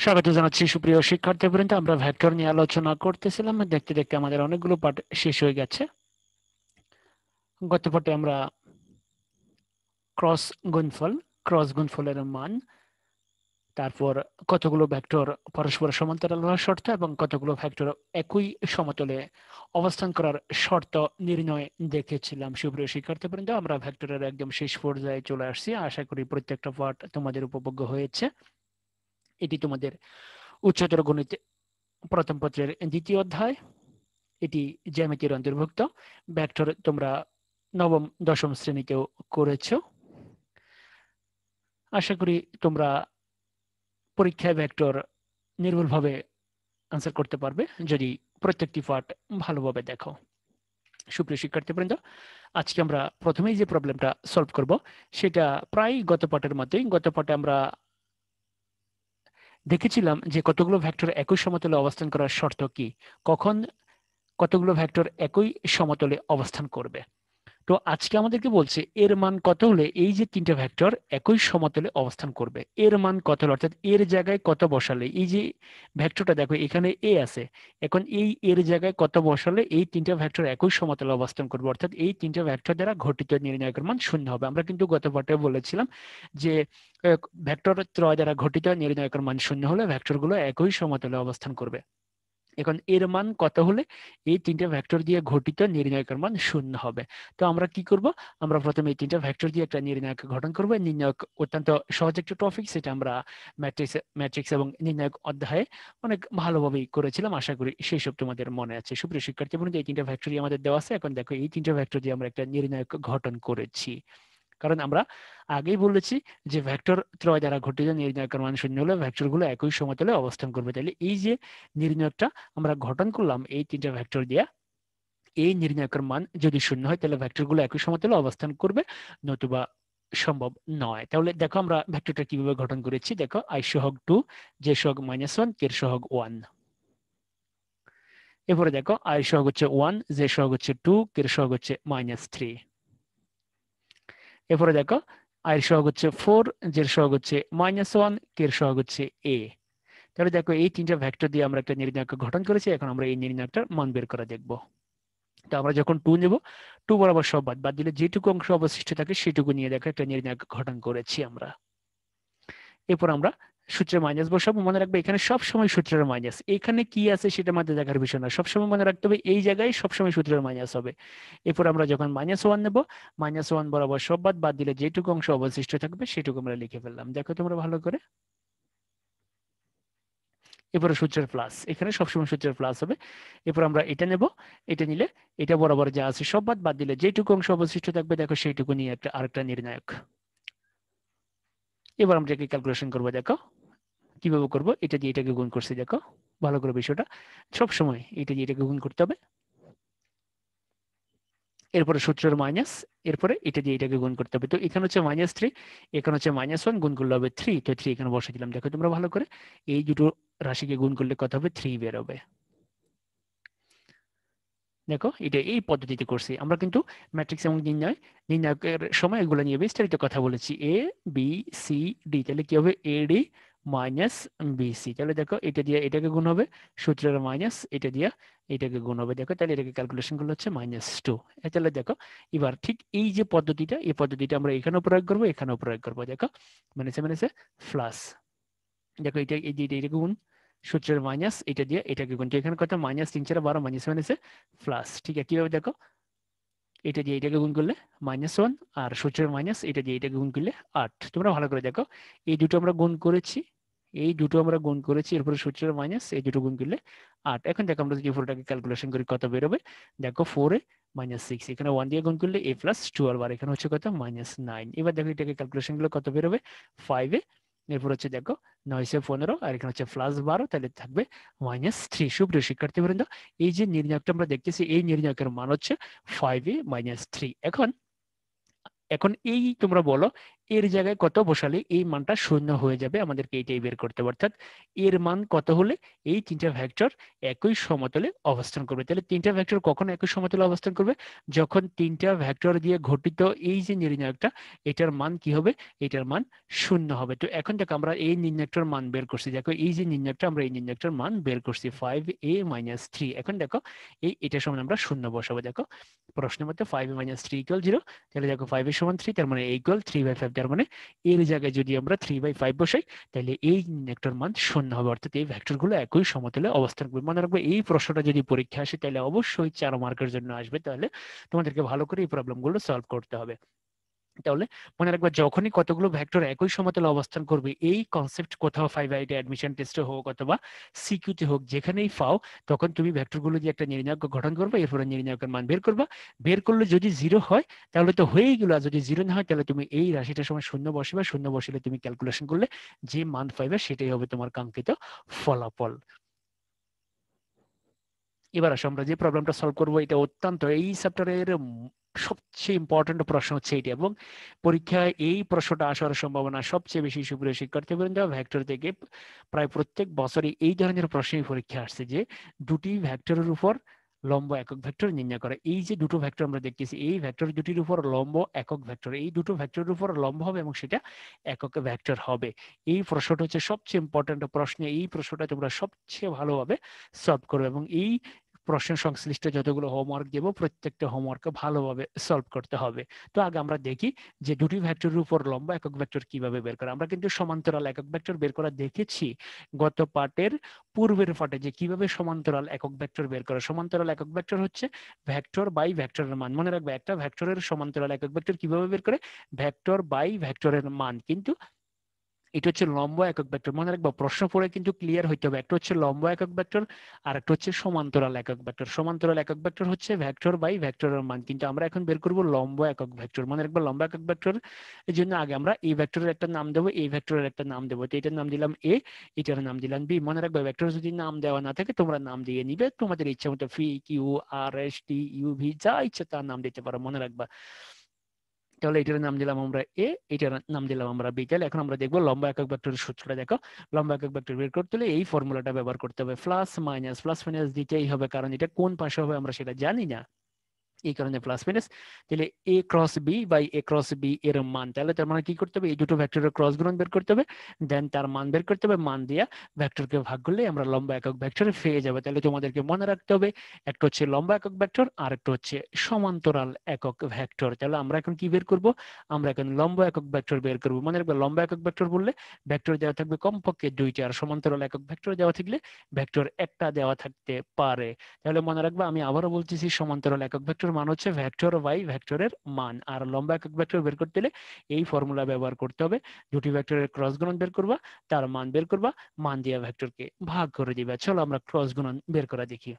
স্বাগত জানাচ্ছি সুপ্রিয় শিক্ষার্থীবৃন্দ। আমরা ভেক্টর নিয়ে আলোচনা করতেছিলাম, দেখতে দেখতে আমাদের অনেকগুলো পাঠ শেষ হয়ে গেছে। গত পাঠে আমরা ক্রস গুণফলের মান, তারপর কতগুলো ভেক্টর পরস্পর সমান্তরাল হওয়ার শর্ত এবং কতগুলো ভেক্টর একই সমতলে অবস্থান করার শর্ত নির্ণয় দেখেছিলাম। সুপ্রিয় শিক্ষার্থীবৃন্দ, আমরা ভেক্টরের একদম শেষ পর্যায়ে চলে আসছি। আশা করি প্রত্যেকটা পাঠ তোমাদের উপভোগ্য হয়েছে। এটি তোমাদের উচ্চতর গণিত প্রথম পত্রের দ্বিতীয় অধ্যায়। এটি জ্যামিতির অন্তর্ভুক্ত। ভেক্টর তোমরা নবম দশম শ্রেণীতেও করেছো। আশা করি তোমরা পরীক্ষায় ভেক্টর নির্ভুলভাবে আনসার করতে পারবে যদি প্রত্যেকটি পাঠ ভালোভাবে দেখো। সুপ্রিয় শিক্ষার্থীবৃন্দ, আজকে আমরা প্রথমেই যে প্রবলেমটা সলভ করব সেটা প্রায় গত পাঠের মতোই। গত পাঠে আমরা দেখেছিলাম যে কতগুলো ভেক্টর একই সমতলে অবস্থান করার শর্ত কি, কখন কতগুলো ভেক্টর একই সমতলে অবস্থান করবে। তো আজকে আমাদেরকে বলছে এর মান কত হলে এই যে তিনটা ভেক্টর একই সমতলে অবস্থান করবে। এর মান কত হলে, অর্থাৎ এর জায়গায় কত বসালে, এই যে ভেক্টরটা দেখো এখানে এ আছে, এখন এই এর জায়গায় কত বসালে এই তিনটা ভেক্টর একই সমতলে অবস্থান করবে, অর্থাৎ এই তিনটা ভেক্টর দ্বারা ঘটিত নির্ণায়কের মান শূন্য হবে। আমরা কিন্তু গত পাঠে বলেছিলাম যে ভেক্টর ত্রয় দ্বারা ঘটিত নির্ণায়কের মান শূন্য হলে ভেক্টরগুলো একই সমতলে অবস্থান করবে। এখন এর মান কত হলে এই তিনটা ভেক্টর দিয়ে ঘটিত নির্ণায়কের মান শূন্য হবে। তো আমরা কি করব, আমরা প্রথমে এই তিনটা ভেক্টর দিয়ে একটা নির্ণায়ক গঠন করব। নির্ণায়ক অত্যন্ত সহজ একটা টপিক, সেটা আমরা ম্যাট্রিক্স এবং নির্ণায়ক অধ্যায়ে অনেক ভালোভাবেই করেছিলাম। আশা করি সেই সব তোমাদের মনে আছে। সুপ্রিয় শিক্ষার্থী বন্ধু, এই তিনটা ভেক্টরই আমাদের দেওয়া আছে। এখন দেখো এই তিনটা ভেক্টর দিয়ে আমরা একটা নির্ণায়ক গঠন করেছি। কারণ আমরা আগেই বলেছি যে ভেক্টর ত্রয় দ্বারা ঘটিত নির্ণায়কের মান শূন্য হলে ভেক্টরগুলো একই সমতলে অবস্থান করবে। তাহলে এই যে নির্ণায়কটা আমরা গঠন করলাম এই তিনটা ভেক্টর দিয়ে, এই নির্ণায়কের মান যদি শূন্য হয় তাহলে ভেক্টরগুলো একই সমতলে অবস্থান করবে, নতুবা সম্ভব নয়। তাহলে দেখো আমরা ভেক্টরটা কিভাবে গঠন করেছি। দেখো আই সহগ 2, জে সহগ -1, কে সহগ 1। এরপরে দেখো আই সহগ হচ্ছে 1, জে সহগ হচ্ছে 2, কে সহগ হচ্ছে -3। এরপরে দেখো আই এর সহগ হচ্ছে 4, জের সহগ হচ্ছে -1, কে এর সহগ হচ্ছে a। তাহলে দেখো এই তিনটা ভেক্টর দিয়ে আমরা একটা নির্ণায়ক গঠন করেছি। এখন আমরা এই নির্ণায়কটার মান বের করে দেখব। তো আমরা যখন 2 নেব, 2 বরাবর সব বাদ দিলে যেটুকু অংশ অবশিষ্ট থাকে সেটুকু নিয়ে দেখো একটা নির্ণায়ক গঠন করেছি আমরা। এরপর আমরা সূত্রের মাইনাস বসাবো। মনে রাখবে এখানে সবসময় সূত্রের মাইনাস, এখানে কি আছে সেটা মধ্যে দেখার বিষয় না, সবসময় মনে রাখতে হবে এই জায়গায় সবসময় সূত্রের মাইনাস হবে। এরপর আমরা যখন -1 নেব, -1 বরাবর সব বাদ দিলে যেটুকু অংশ অবশিষ্ট থাকবে সেটুকু আমরা লিখে ফেললাম। দেখো তোমরা ভালো করে। এরপরে সূত্রের প্লাস, এখানে সবসময় সূত্রের প্লাস হবে। এরপর আমরা এটা নেব, এটা নিলে এটা বরাবর যা আছে সব বাদ দিলে যেটুকু অংশ অবশিষ্ট থাকবে দেখো সেইটুকু নিয়ে একটা আরেকটা নির্ণায়ক। এবার আমরা এটাকে ক্যালকুলেশন করবো। দেখো কিভাবে করব, এটা দিয়ে এটাকে গুণ করছি। দেখো ভালো করে বিষয়টা, সবসময় এটা দিয়ে এটাকে গুণ করতে হবে। এরপরে সূত্রের মাইনাস, এরপরে এটা দিয়ে এটাকে গুণ করতে হবে। তো এখানে হচ্ছে -3, এখানে হচ্ছে -1, গুণ করলে হবে 3। তো 3 এখানে বসে দিলাম। দেখো তোমরা ভালো করে, এই দুটো রাশিকে গুণ করলে কত হবে, 3 বের হবে। দেখো এটা এই পদ্ধতিতে করছি আমরা, কিন্তু ম্যাট্রিক্স এবং নির্ণায়কের সময় এগুলো নিয়ে বিস্তারিত কথা বলেছি। এ বি সি ডি, তাহলে কি হবে এডি মাইনাস বিসি। তাহলে দেখো এটা দিয়ে এটাকে গুণ হবে, সূত্রের মাইনাস, এটা দিয়ে এটাকে গুণ হবে। দেখো তাহলে এটাকে ক্যালকুলেশন করলে হচ্ছে -2। তাহলে দেখো এবার ঠিক এই যে পদ্ধতিটা, এই পদ্ধতিটা আমরা এখানেও প্রয়োগ করবো, এখানেও প্রয়োগ করবো। দেখো মাইনাসে প্লাস, দেখো এটা এই যে এটাকে গুণ, সূত্রের মাইনাস, এটা দিয়ে এটাকে গুণ। এখানে কত, -3 4 12, মাইনাসে প্লাস। ঠিক আছে, কিভাবে দেখো, এটা দিয়ে এটাকে গুণ করলে -1, আর সূত্রের মাইনাস, এটা দিয়ে এটাকে গুণ করলে 8। তোমরা ভালো করে দেখো, এই দুটো আমরা গুণ করেছি, এই দুটো আমরা গুণ করেছি, এরপরে সূত্রের মাইনাস, এই দুটো গুণ করলে 8। এখন দেখো আমরা যদি পুরোটাকে ক্যালকুলেশন করি কত বেরোবে। দেখো 4 এ -6, এখানে 1 দিয়ে গুণ করলে a + 12, আর এখানে হচ্ছে কত, -9। এবার দেখো এটাকে ক্যালকুলেশন করলে কত বেরোবে, 5 এ, এরপর হচ্ছে দেখো 9 × 15, আর এখানে হচ্ছে +12, তাহলে থাকবে -3। সুপ্রিয় শিক্ষার্থীবৃন্দ, এই যে নির্ণায়কটা আমরা দেখতেছি এই নির্ণায়কের মান হচ্ছে 5 এ -3। এখন এই তোমরা বলো এর জায়গায় কত বসালে এই মানটা শূন্য হয়ে যাবে, আমাদেরকে এইটাই বের করতে হবে। অর্থাৎ এর মান কত হলে এই তিনটা ভেক্টর একই সমতলে অবস্থান করবে। তাহলে তিনটা ভেক্টর কখন একই সমতলে অবস্থান করবে? যখন তিনটা ভেক্টর দিয়ে গঠিত এই যে নির্ণায়কটা, এটার মান কি হবে? এটার মান শূন্য হবে। তো এখন দেখো আমরা এই নির্ণায়কটার মান বের করছি। দেখো এই যে নির্ণায়কটা, আমরা এই নির্ণায়কটার মান বের করছি 5a - 3। এখন দেখো এটার সমান আমরা শূন্য বসাবো। দেখো প্রশ্নের মধ্যে 5a - 3 = 0। তাহলে দেখো 5 এর সমান 3, তার মানে a = 3/5। তার মানে এর জায়গায় যদি আমরা 3/5 বসাই, তাহলে এই নির্ণায়কটার মান শূন্য হবে। অর্থাৎ এই ভেক্টরগুলো একই সমতলে অবস্থান করবে। মনে রাখবে এই প্রশ্নটা যদি পরীক্ষা আসে তাহলে অবশ্যই 4 মার্কের জন্য আসবে। তাহলে তোমাদেরকে ভালো করে এই প্রবলেমগুলো সলভ করতে হবে। তাহলে মনে রাখবা, যখনই কতগুলো ভেক্টর একই সমতলে অবস্থান করবে, এই কনসেপ্ট কোথাও 5 অ্যাডমিশন টেস্টে হোক অথবা সিকিউতে হোক, যেখানেই পাও, তখন তুমি ভেক্টরগুলো দিয়ে একটা নির্ণায়ক গঠন করবে, এরপরে নির্ণায়কের মান বের করবা। বের করলে যদি 0 হয় তাহলে তো হয়েই গেল, আর যদি 0 না হয় তাহলে তুমি এই রাশিটার সময় শূন্য বসবে। শূন্য বসলে তুমি ক্যালকুলেশন করলে যে মান পাইবে সেটাই হবে তোমার কাঙ্ক্ষিত ফলাফল। এবার আসো আমরা যে প্রবলেমটা সলভ করবো, এটা অত্যন্ত এই চ্যাপ্টারের সবচেয়ে ইম্পর্টেন্ট প্রশ্ন হচ্ছে এটি, এবং পরীক্ষায় এই প্রশ্নটা আসার সম্ভাবনা সবচেয়ে বেশি। সুপ্রিয় শিক্ষার্থীবৃন্দ, ভেক্টর থেকে প্রায় প্রত্যেক বছরই এই ধরনের প্রশ্নই পরীক্ষা আসছে যে দুটি ভেক্টরের উপর লম্ব একক ভেক্টর নির্ণয় করে। এই যে দুটো ভেক্টর আমরা দেখতেছি, এই ভেক্টর দুটির উপর লম্ব একক ভেক্টর, এই দুটো ভেক্টরের উপর লম্ব হবে এবং সেটা একক ভেক্টর হবে। এই প্রশ্নটা হচ্ছে সবচেয়ে ইম্পর্টেন্ট প্রশ্ন। এই প্রশ্নটা তোমরা সবচেয়ে ভালোভাবে সলভ করবে, এবং এই প্রশ্ন সংশ্লিষ্ট যতগুলো হোমওয়ার্ক দেবো প্রত্যেকটা হোমওয়ার্ক ভালোভাবে সলভ করতে হবে। তো আগে আমরা দেখি যে দুটি ভেক্টরের উপর লম্ব একক ভেক্টর কিভাবে বের করা। আমরা কিন্তু সমান্তরাল একক ভেক্টর বের করা দেখেছি গত পাঠের পূর্বের পাঠে, যে কিভাবে সমান্তরাল একক ভেক্টর বের করা। সমান্তরাল একক ভেক্টর হচ্ছে ভেক্টর বাই ভেক্টরের মান। মনে রাখবে, একটা ভেক্টরের সমান্তরাল একক ভেক্টর কিভাবে বের করে? ভেক্টর বাই ভেক্টরের মান। কিন্তু এটা হচ্ছে লম্ব একক ভেক্টর। মনে রাখবো, প্রশ্ন পড়ে কিন্তু ক্লিয়ার হইতে হবে, একটা হচ্ছে লম্ব একক ভেক্টর আর একটা হচ্ছে সমান্তরাল একক ভেক্টর। সমান্তরাল একক ভেক্টর হচ্ছে ভেক্টর বাই ভেক্টরের মান, কিন্তু আমরা এখন বের করব লম্ব একক ভেক্টর। মনে রাখবো, লম্ব একক ভেক্টর এর জন্য আগে আমরা এই ভেক্টরের একটা নাম দেবো, এই ভেক্টরের একটা নাম দেবো। তো এটার নাম দিলাম এ, এটার নাম দিলাম বি। মনে রাখবে, ভেক্টর যদি নাম দেওয়া না থাকে তোমরা নাম দিয়ে নিবে তোমাদের ইচ্ছা মতো, P Q R S T U V, যা ইচ্ছা তার নাম দিতে পারো। মনে রাখবা, তাহলে এটার নাম দিলাম আমরা এ, এটার নাম দিলাম আমরা বি। তাহলে এখন আমরা দেখবো লম্ব একক ভেক্টরের সূত্রটা। দেখো, লম্ব একক ভেক্টর বের করতে হলে এই ফর্মুলাটা ব্যবহার করতে হবে। প্লাস মাইনাস দিতেই হবে, কারণ এটা কোন পাশে হবে আমরা সেটা জানি না, এই কারণে প্লাস মাইনাস। তাহলে A cross B by A cross B এর মান, তাহলে তার মানে কি করতে হবে? এই দুটো ভেক্টরের ক্রস গুণন বের করতে হবে, দেন তার মান বের করতে হবে। মান দিয়া ভেক্টরকে ভাগ করলে আমরা লম্ব একক ভেক্টরে পেয়ে যাবে। তাহলে তোমাদেরকে মনে রাখতে হবে, একটা হচ্ছে লম্ব একক ভেক্টর আর একটা হচ্ছে সমান্তরাল একক ভেক্টর। তাহলে আমরা এখন কি বের করব? আমরা এখন লম্ব একক ভেক্টর বের করব। মনে রাখবে, লম্ব একক ভেক্টর বললে ভেক্টর দেওয়া থাকবে কমপক্ষে দুইটা, আর সমান্তরাল একক ভেক্টর দেওয়া থাকলে ভেক্টর একটা দেওয়া থাকতে পারে। তাহলে মনে রাখবা, আমি আবারও বলতেছি, সমান্তরাল একক ভেক্টর মান হচ্ছে ভেক্টর বাই ভেক্টরের মান, আর লম্ব একক ভেক্টর বের করতে হলে এই ফর্মুলা ব্যবহার করতে হবে। দুটি ভেক্টরের ক্রস গুণন বের করবা, তার মান বের করবা, মান দিয়ে ভেক্টরকে ভাগ করে দিবা। চলো আমরা ক্রস গুণন বের করা দেখি।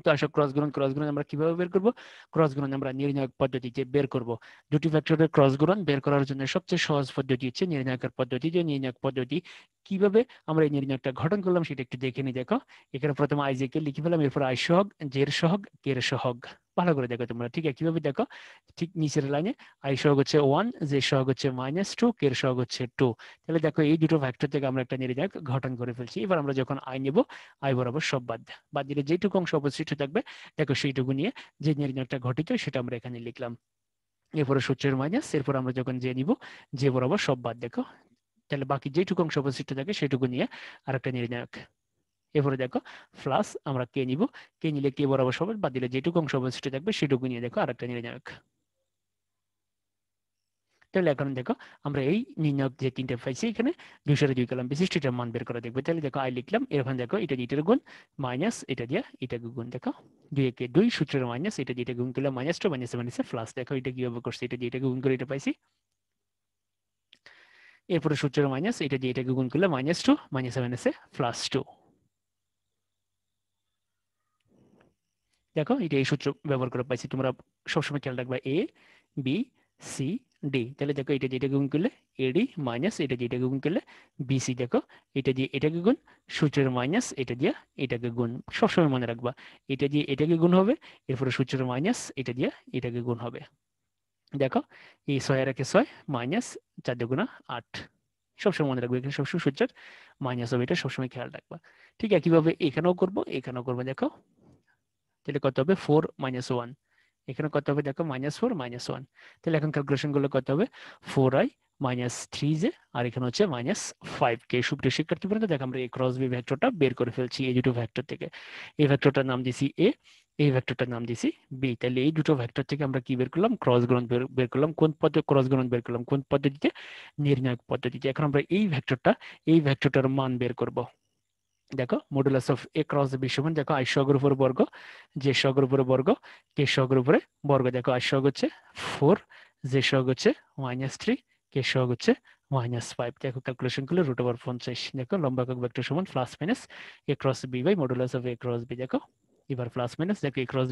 তো আসলে ক্রস গুণন আমরা কিভাবে বের করব? ক্রস গুণন আমরা নির্ণায়ক পদ্ধতিতে বের করব। দুটি ভেক্টরের ক্রস গুণন বের করার জন্য সবচেয়ে সহজ পদ্ধতি হচ্ছে নির্ণায়কের পদ্ধতি। যে নির্ণায়ক পদ্ধতি কিভাবে আমরা এই নির্ণায়কটা গঠন করলাম সেটা একটু দেখে নি। দেখো, এখানে প্রথমে আই জে কে লিখে ফেলাম, এরপর আই সহগ, জের সহগ, কের সহগ। ভালো করে দেখো তোমরা, ঠিক আছে? কিভাবে দেখো, ঠিক নিচের লাইনে আই সহগ হচ্ছে 1, জে সহগ হচ্ছে -2, কের সহগ হচ্ছে 2। তাহলে দেখো, এই দুটো ভেক্টর থেকে আমরা একটা নির্ণায়ক গঠন করে ফেলছি। এবার আমরা যখন আই নেব, আই বরাবর সব বাদ দিলে যেটুকু অংশ অবশিষ্ট থাকবে, দেখো সেইটুকু নিয়ে যে নির্ণয়টা ঘটিত সেটা আমরা এখানে লিখলাম। এরপরে সূত্রের মাইনাস, এরপর আমরা যখন যে নিব, যে বরাবর সব বাদ। দেখো, তাহলে বাকি যেটুকু অংশ অবশিষ্ট থাকে সেটুকু নিয়ে আরেকটা নির্ণায়ক। এরপরে দেখো, প্লাস আমরা কে নিব, কে নিলে কে বরাবর সব বাদ দিলে যেটুকু অংশ অবশিষ্ট থাকবে সেটুকু নিয়ে দেখো আরেকটা নির্ণায়ক। তাহলে এখন দেখো, আমরা এই নির্ণায়ক যে তিনটা পাইছি এখানে 2/2 কলাম বিশিষ্ট এটার মান বের করা দেখবে। তাহলে দেখো, আই লিখলাম, এরপর দেখো এটা দিয়ে এটার গুণ, মাইনাস এটা দিয়ে এটাকে গুণ। দেখো, 2 একে 2, সূত্রের মাইনাস, এটা দিয়ে এটা গুণ করলে -2, মাইনাসে প্লাস। দেখো এটা কিভাবে করছে, এটা দিয়ে এটাকে গুণ করে এটা পাইছি। এরপরে সূত্রের মাইনাস, এটা দিয়ে এটাকে গুণ করলে -2, মাইনাসে +2। দেখো, এটা এই সূত্র ব্যবহার করে পাইছি। তোমরা সবসময় খেয়াল রাখবা, এ বি সি ডি। তাহলে দেখো, এটা দিয়ে এটাকে গুণ করলে এডি, মাইনাস এটা দিয়ে এটাকে গুণ করলে বিসি। দেখো, এটা দিয়ে এটাকে গুণ, সূত্রের মাইনাস এটা দিয়ে এটাকে গুণ। সবসময় মনে রাখবা, এটা দিয়ে এটাকে গুণ হবে, এরপরে সূত্রের মাইনাস এটা দিয়ে এটাকে গুণ হবে। দেখো এই 6 আর 1 6 মাইনাস 4 দুগুণা 8, সবসময় মনে রাখবে, এখানে সবসময় সূত্রের মাইনাস হবে, এটা সবসময় খেয়াল রাখবা। ঠিক একইভাবে এখানেও করবো দেখো, তাহলে কত হবে 4 মাইনাস 1, এখানে কত হবে দেখো -4 -1, তাহলে এখন ক্যালকুলেশন গুলো কত হবে 4i -3j, আর এখানে হচ্ছে -5k। সুপ্রিয় শিক্ষার্থী বন্ধু, দেখো আমরা a ক্রস b ভেক্টরটা বের করে ফেলছি এই দুটো ভেক্টর থেকে। এই ভেক্টরটার নাম দিছি a, এই ভেক্টরটার নাম দিছি b। তাহলে এই দুটো ভেক্টর থেকে আমরা কি বের করলাম, ক্রস গুণন বের করলাম। কোন পদ্ধতি ক্রস গুণন বের করলাম, কোন পদ্ধতিতে, নির্ণায়ক পদ্ধতিতে। এখন আমরা এই ভেক্টরটার মান বের করব। দেখো modulus of A cross B সমান, দেখো আই সহগের উপরে বর্গ, জে সহগের উপরে বর্গ, কে সহগের উপরে বর্গ। দেখো আই সহগ হচ্ছে 4, জে সহগ হচ্ছে -3, কে সহগ হচ্ছে -5। দেখো ক্যালকুলেশন করলে √50। দেখো লম্বা একক ভেক্টর সমান plus minus A cross B by modulus of A cross B. দেখো এবার প্লাস মাইনাস, দেখো এ ক্রস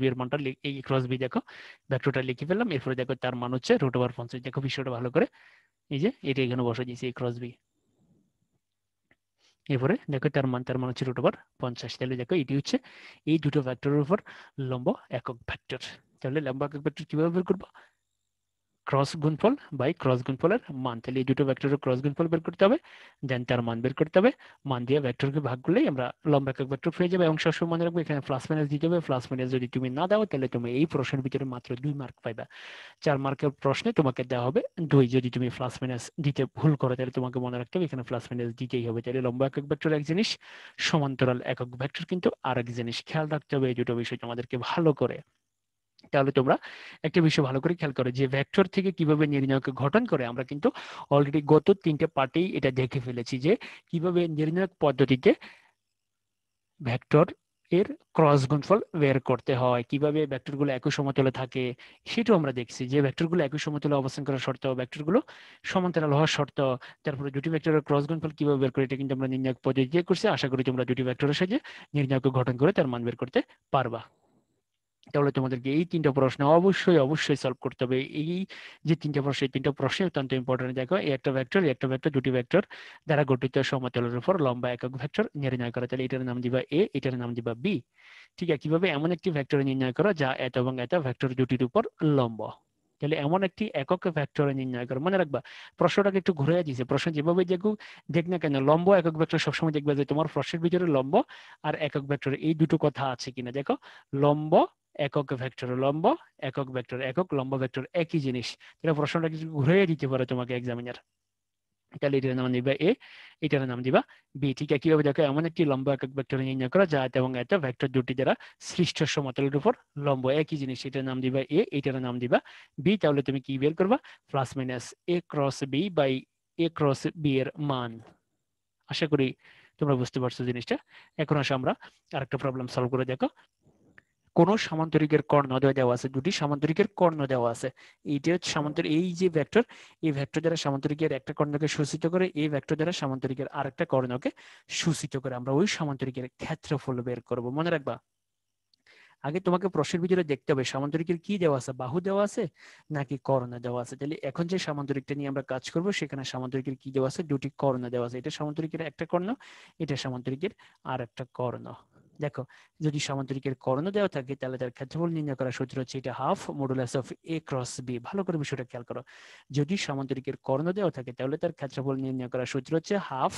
বি এর মানটা এই ক্রস বি, দেখো ভেক্টরটা লিখে ফেললাম। এরপরে দেখো তার মান হচ্ছে √50। দেখো বিষয়টা ভালো করে, এই যে এটা এখানে বসে দিয়েছি এ ক্রস বি। এরপরে দেখো তার মান হচ্ছে √50। তাহলে দেখো এটি হচ্ছে এই দুটো ভেক্টরের উপর লম্ব একক ভেক্টর। তাহলে লম্ব একক ভেক্টর কিভাবে বের করবো, ক্রস গুণফল বাই ক্রস গুণফলের মান। তাহলে এই দুটো ভেক্টরের ক্রস গুণফল বের করতে হবে, দেন তার মান বের করতে হবে। মান দিয়ে ভেক্টরকে ভাগ করলেই আমরা লম্ব একক ভেক্টর পেয়ে যাবে। এবং সবসময় মনে রাখবে এখানে প্লাস মাইনাস দিতে হবে। প্লাস মাইনাস যদি তুমি না দাও তাহলে তুমি এই প্রশ্নের ভিতরে মাত্র 2 মার্ক পাইবা। 4 মার্কের প্রশ্নে তোমাকে দেওয়া হবে 2। যদি তুমি প্লাস মাইনাস দিতে ভুল করো তাহলে তোমাকে মনে রাখতে হবে এখানে প্লাস মাইনাস দিতেই হবে। তাহলে লম্ব একক ভেক্টর এক জিনিস, সমান্তরাল একক ভেক্টর কিন্তু আরেক জিনিস। খেয়াল রাখতে হবে এই দুটো বিষয় আমাদেরকে ভালো করে। তাহলে তোমরা একটা বিষয় ভালো করে খেয়াল করো যে ভেক্টর থেকে কিভাবে নির্ণায়ক গঠন করে। আমরা কিন্তু অলরেডি গত 3টে পার্টেই এটা দেখে ফেলেছি যে কিভাবে নির্ণায়ক পদ্ধতিতে ভেক্টর এর ক্রস গুণফল বের করতে হয়, কিভাবে ভেক্টরগুলো একই সমতলে থাকে সেটাও আমরা দেখছি। যে ভেক্টরগুলো একই সমতলে অবস্থান করার শর্ত, ভেক্টরগুলো সমান্তরাল হওয়ার শর্ত, তারপরে দুটি ভেক্টরের ক্রস গুণফল কিভাবে বের করে এটা কিন্তু আমরা নির্ণায়ক পদ্ধতিতে করছি। আশা করি তোমরা দুটি ভেক্টরের সাহায্যে নির্ণায়ক গঠন করে তার মান বের করতে পারবা। তাহলে তোমাদেরকে এই 3টা প্রশ্ন অবশ্যই সলভ করতে হবে। এই যে 3টা প্রশ্ন, এই 3টা প্রশ্ন অত্যন্ত ইম্পর্টেন্ট। দেখো একটা ভেক্টর দুটি ভেক্টর দ্বারা গঠিত সমতলের উপর লম্বা একক ভেক্টর নির্ণয় করা। তাহলে এটার নাম দিবা এ, এটার নাম দিবা বি। ঠিক আছে, কিভাবে এমন একটি ভেক্টর নির্ণয় করা যা এত এবং এত ভেক্টর দুটির উপর লম্ব। তাহলে এমন একটি একক ভেক্টর নির্ণয় করো। মনে রাখবা প্রশ্নটাকে একটু ঘুরে দিয়েছে। প্রশ্ন যেভাবে দেখ না কেন, লম্ব একক ভেক্টর সবসময় দেখবে যে তোমার প্রশ্নের ভিতরে লম্ব আর একক ভেক্টর এই দুটো কথা আছে কিনা। দেখো লম্ব একক ভেক্টর, লম্ব একক ভেক্টর, একক লম্ব ভেক্টর একই জিনিস। তাহলে প্রশ্নটা কিছু ঘুরে দিতে পারে তোমাকে এক্সামিনার। তাহলে এটার নাম দিবা এ, এটার নাম দিবা বি। ঠিক আছে, কিভাবে দেখো এমন একটি লম্ব একক ভেক্টর নির্ণয় করা যা এত এবং এত ভেক্টর দুটি দ্বারা সৃষ্ট সমতলের উপর লম্ব, একই জিনিস। এটার নাম দিবা এ, এটার নাম দিবা বি। তাহলে তুমি কি বের করবা, plus minus A cross B by A cross B এর মান। আশা করি তোমরা বুঝতে পারছো জিনিসটা। এখন আসো আমরা আরেকটা প্রবলেম সলভ করে দেখো। কোন সামান্তরিকের কর্ণ দেওয়া আছে, দুটি সামান্তরিকের কর্ণ দেওয়া আছে। এইটা হচ্ছে সামান্তরিক, এই যে ভেক্টর, এই ভেক্টর দ্বারা সামান্তরিকের একটা কর্ণকে সূচিত করে, এই ভেক্টর দ্বারা সামান্তরিকের আরেকটা কর্ণকে সূচিত করে আমরা ওই সামান্তরিকের ক্ষেত্রফল বের করব। মনে রাখবা আগে তোমাকে প্রশ্নের ভিতরে দেখতে হবে সামান্তরিকের কি দেওয়া আছে, বাহু দেওয়া আছে নাকি কর্ণ দেওয়া আছে। তাহলে এখন যে সামান্তরিকটা নিয়ে আমরা কাজ করব সেখানে সামান্তরিকের কি দেওয়া আছে, দুটি কর্ণ দেওয়া আছে। এটা সামান্তরিকের একটা কর্ণ, এটা সামান্তরিকের আর একটা কর্ণ। দেখো যদি সামান্তরিকের কর্ণ দেওয়া থাকে তাহলে তার ক্ষেত্রফল নির্ণয় করার সূত্র হচ্ছে এটা half modulus of A cross B. ভালো করে বিষয়টা খেয়াল করো, যদি সামান্তরিকের কর্ণ দেওয়া থাকে তাহলে তার ক্ষেত্রফল নির্ণয় করার সূত্র হচ্ছে half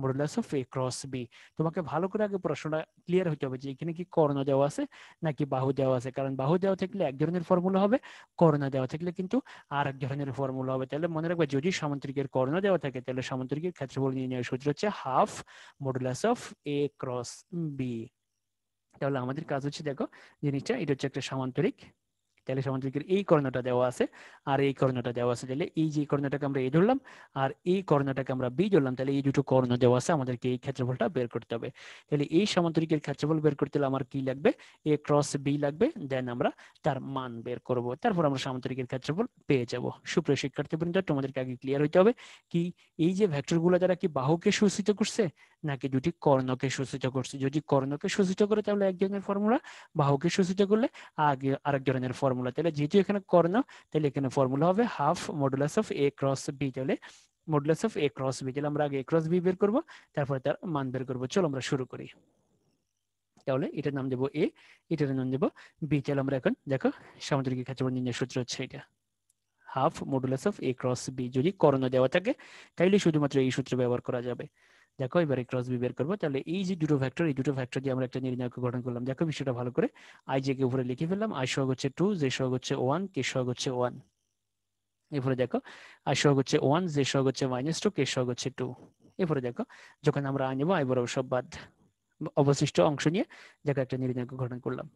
modulus of A cross B. তোমাকে ভালো করে আগে প্রশ্নটা ক্লিয়ার হতে হবে যে এখানে কি কর্ণ দেওয়া আছে নাকি বাহু দেওয়া আছে। কারণ বাহু দেওয়া থাকলে এক ধরনের ফর্মুলা হবে, কর্ণ দেওয়া থাকলে কিন্তু আর এক ধরনের ফর্মুলা হবে। তাহলে মনে রাখবে যদি সামান্তরিকের কর্ণ দেওয়া থাকে তাহলে সামান্তরিকের ক্ষেত্রফল নির্ণয়ের সূত্র হচ্ছে half modulus of A cross B. তাহলে আমাদের কাজ হচ্ছে দেখো জিনিসটা, এটা হচ্ছে একটা সামান্তরিক। তাহলে সামান্তরিকের এই কর্ণটা দেওয়া আছে আর এই কর্ণটা দেওয়া আছে। তাহলে এই যে কর্ণটাকে আমরা এ ধরলাম আর এই কর্ণটাকে আমরা বি ধরলাম, তাহলে এই দুটো কর্ণ দেওয়া আছে, আমাদেরকে এই ক্ষেত্রফলটা বের করতে হবে। তাহলে এই সামান্তরিকের ক্ষেত্রফল বের করতে হলে আমার কি লাগবে, এ ক্রস বি লাগবে, দেন আমরা তার মান বের করব, তারপর আমরা সামান্তরিকের ক্ষেত্রফল পেয়ে যাব। সুপ্রিয় শিক্ষার্থীবৃন্দ, তোমাদেরকে আগে ক্লিয়ার হইতে হবে কি এই যে ভেক্টরগুলো দ্বারা কি বাহুকে সূচিত করছে নাকি দুটি কর্ণকে সূচিত করছে। যদি কর্ণকে সূচিত করে তাহলে এক ধরনের ফর্মুলা, বাহুকে সূচিত করলে আগে আরেক ধরনের ফর্মুলা। তাহলে যেহেতু এখানে কর্ণ তাহলে এখানে ফর্মুলা হবে half modulus of A cross B. তাহলে modulus of A cross B, তাহলে আমরা আগে এ ক্রস বি বের করবো, তারপরে তার মান বের করবো। চলো আমরা শুরু করি। তাহলে এটার নাম দেবো এ, এটার নাম দেবো বি। তাহলে আমরা এখন দেখো সামান্তরিকের ক্ষেত্রফল নির্ণয়ের সূত্র হচ্ছে এটা। Half modulus of A cross B. যদি কর্ণ দেওয়া থাকে তাইলে শুধুমাত্র এই সূত্র ব্যবহার করা যাবে। দেখো এবার এ ক্রস বি বের করবো। তাহলে এই যে দুটো ভেক্টর, এই দুটো ভেক্টর দিয়ে আমরা একটা নির্ণায়ক গঠন করলাম। দেখো বিষয়টা ভালো করে, আই জে কে উপরে লিখে ফেললাম। আই সহগ হচ্ছে 2, জে সহগ হচ্ছে 1, কে সহগ হচ্ছে 1। এরপরে দেখো আই সহগ হচ্ছে 1, জে সহগ হচ্ছে -2, কে সহগ হচ্ছে 2। এরপরে দেখো যখন আমরা আই নেব, আই বরাবর সব বাদ, অবশিষ্ট অংশ নিয়ে দেখো একটা নির্ণায়ক গঠন করলাম।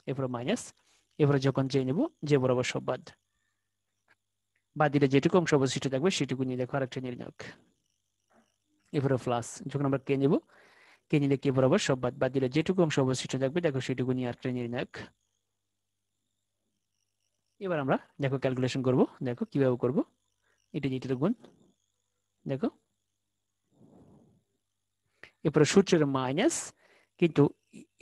এরপরে মাইনাস, এরপরে যখন জে নেব, জে বরাবর সব বাদ, বাদ দিলে যেটুকু অংশ অবশিষ্ট থাকবে সেটুকু নিয়ে দেখো আরেকটা নির্ণায়ক। এরপরে প্লাস, যখন আমরা কে নেব, কে নিলে কে বরাবর সব বাদ, বাদ দিলে যেটুকু অংশ অবশিষ্ট থাকবে দেখো সেটুকু নিয়ে আরেকটা নির্ণায়ক। এবার আমরা দেখো ক্যালকুলেশন করব। দেখো কিভাবে করব, এটা যেটার গুণ, দেখো এরপরে সূত্রের মাইনাস, কিন্তু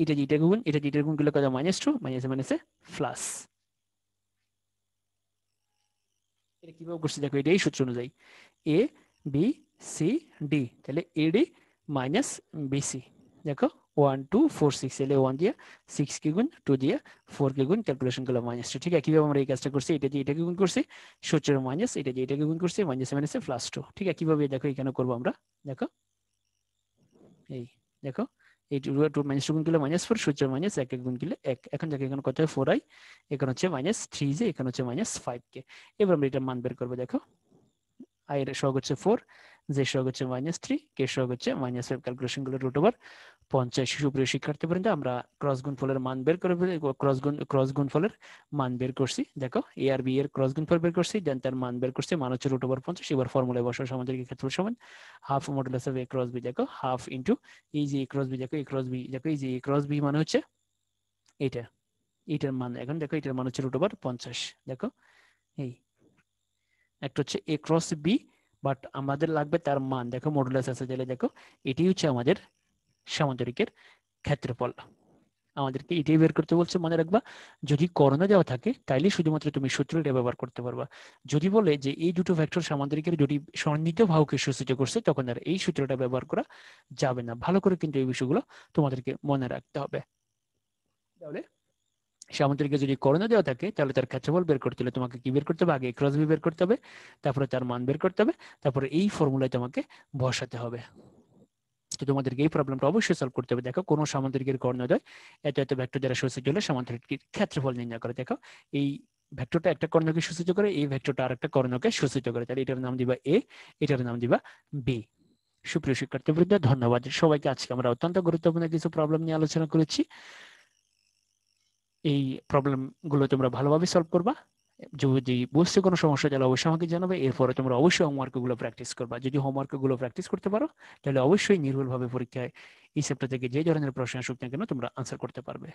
এটা যেটা গুণ, এটা যেটার গুণ গুলো কত, -2, মাইনাসে মাইনাসে প্লাস। এটা কিভাবে করছি দেখো, এটা এই সূত্র অনুযায়ী এ বি সি ডি, তাহলে এডি মাইনাস বিসি। দেখো 1 2 4 6, এলে 1 দিয়ে 6 কে গুণ, 2 দিয়ে 4 কে গুণ, ক্যালকুলেশন করলাম -2। ঠিক আছে, কিভাবে আমরা এই কাজটা করছি, এটা দিয়ে এটাকে গুণ করছি, সূত্রের মাইনাস, এটা দিয়ে এটাকে গুণ করছি, মাইনাসে মাইনাসে +2। ঠিক আছে, কিভাবে দেখো এখানে করবো আমরা। দেখো এই দেখো এই টু মাইনাস টু গুণ করলে -4, সূত্রের মাইনাস 1 গুণ করলে 1। এখন দেখো এখানে কত হয় 4i, এখানে হচ্ছে -3j, এখানে হচ্ছে -5k। এবার আমরা এটা মান বের করবো। দেখো আই এর সহগ হচ্ছে 4, জে সহগ হচ্ছে -3, কে সহগ হচ্ছে -5। ক্যালকুলেশন গুলো √50। সুপ্রিয় শিক্ষার্থীবৃন্দ, আমরা ক্রস গুণফলের মান বের করে ক্রস গুণফলের মান বের করছি। দেখো এ আর বি এর ক্রস গুণফল বের করছি, দেন তার মান বের করছি, মান হচ্ছে √50। এবার ফর্মুলায় বসাও, সামান্তরিক ক্ষেত্রফল সমান half modulus of A cross B. দেখো হাফ ইন্টু এই যে এ ক্রস বি, দেখো এ ক্রস বি, দেখো এই যে এ ক্রস বি মানে হচ্ছে এইটা, এইটার মান এখন দেখো এটার মান হচ্ছে √50। দেখো এই একটা হচ্ছে এ ক্রস বি, বাট আমাদের লাগবে তার মান। দেখো মডুলাস আছে, তাহলে দেখো এটি হচ্ছে আমাদের সামান্তরিকের ক্ষেত্রফল। আমাদেরকে এটাই বের করতে বলছে, মনে রাখবা। যদি কর্ণ দেওয়া থাকে তাইলে শুধুমাত্র তুমি সূত্রটা ব্যবহার করতে পারবা। যদি বলে যে এই দুটো ভেক্টর সামান্তরিকের যদি সন্নিহিত বাহুকে সূচিত করছে, তখন আর এই সূত্রটা ব্যবহার করা যাবে না। ভালো করে কিন্তু এই বিষয়গুলো তোমাদেরকে মনে রাখতে হবে। তাহলে সামান্তরিকে যদি কর্ণ দেওয়া থাকে তাহলে তার ক্ষেত্রফল বের করতে হলে তোমাকে কি বের করতে হবে, আগে ক্রস বি বের করতে হবে, তারপরে তার মান বের করতে হবে, তারপরে এই ফর্মুলায় তোমাকে বসাতে হবে। তো তোমাদেরকে এই প্রবলেমটা অবশ্যই সলভ করতে হবে। দেখো কোন সামান্তরিকের কর্ণদ্বয় এত এত ভেক্টর দ্বারা সূচিত হলে সামান্তরিকের ক্ষেত্রফল নির্ণয় করে। দেখো এই ভেক্টরটা একটা কর্ণকে সূচিত করে, এই ভেক্টরটা আরেকটা কর্ণকে সূচিত করে, তাহলে এটার নাম দিবা এ, এটার নাম দিবা বি। সুপ্রিয় শিক্ষার্থীবৃন্দ, ধন্যবাদ সবাইকে। আজকে আমরা অত্যন্ত গুরুত্বপূর্ণ কিছু প্রবলেম নিয়ে আলোচনা করেছি। এই প্রবলেম গুলো তোমরা ভালোভাবে সলভ করবা। যদি বুঝতে কোনো সমস্যা তাহলে অবশ্যই আমাকে জানাবে। এরপরে তোমরা অবশ্যই হোমওয়ার্ক গুলো প্র্যাকটিস করবা। যদি হোমওয়ার্ক গুলো প্র্যাকটিস করতে পারো তাহলে অবশ্যই নির্ভুলভাবে পরীক্ষায় এই চ্যাপ্টার থেকে যে ধরনের প্রশ্ন আসুক না কেন তোমরা আনসার করতে পারবে।